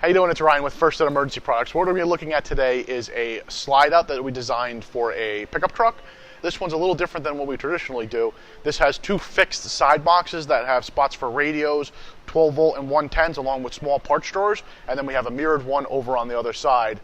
How you doing? It's Ryan with First Ed Emergency Products. What we're going to be looking at today is a slide out that we designed for a pickup truck. This one's a little different than what we traditionally do. This has two fixed side boxes that have spots for radios, 12 volt and 110s, along with small parts drawers, and then we have a mirrored one over on the other side.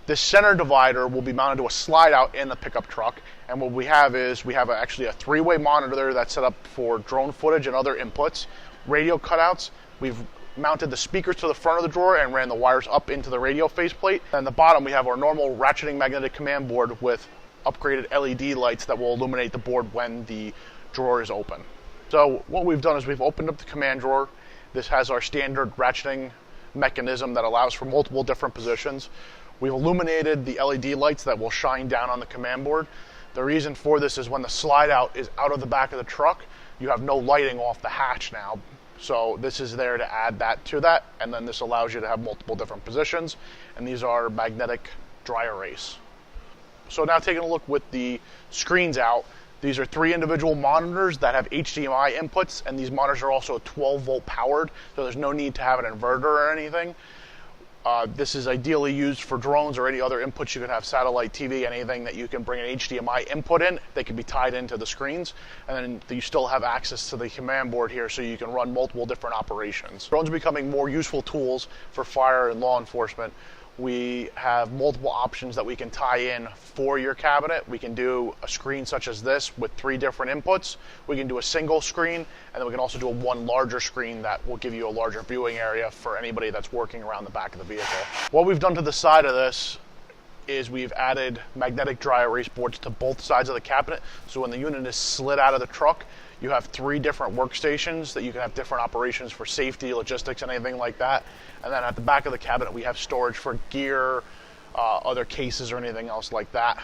This center divider will be mounted to a slide out in the pickup truck, and what we have is actually a three-way monitor there that's set up for drone footage and other inputs, radio cutouts. We've mounted the speakers to the front of the drawer and ran the wires up into the radio faceplate. And at the bottom we have our normal ratcheting magnetic command board with upgraded LED lights that will illuminate the board when the drawer is open. So what we've done is we've opened up the command drawer. This has our standard ratcheting mechanism that allows for multiple different positions. We've illuminated the LED lights that will shine down on the command board. The reason for this is when the slide out is out of the back of the truck, you have no lighting off the hatch now. So this is there to add that to that, and then this allows you to have multiple different positions, and these are magnetic dry erase. So now taking a look with the screens out, these are three individual monitors that have HDMI inputs, and these monitors are also 12 volt powered, so there's no need to have an inverter or anything. This is ideally used for drones or any other inputs. You can have satellite TV, anything that you can bring an HDMI input in. They can be tied into the screens, and then you still have access to the command board here so you can run multiple different operations. Drones are becoming more useful tools for fire and law enforcement. We have multiple options that we can tie in for your cabinet. We can do a screen such as this with three different inputs. We can do a single screen, and then we can also do one larger screen that will give you a larger viewing area for anybody that's working around the back of the vehicle. What we've done to the side of this is we've added magnetic dry erase boards to both sides of the cabinet, so when the unit is slid out of the truck, you have three different workstations that you can have different operations for safety, logistics, and anything like that. And then at the back of the cabinet, we have storage for gear, other cases, or anything else like that.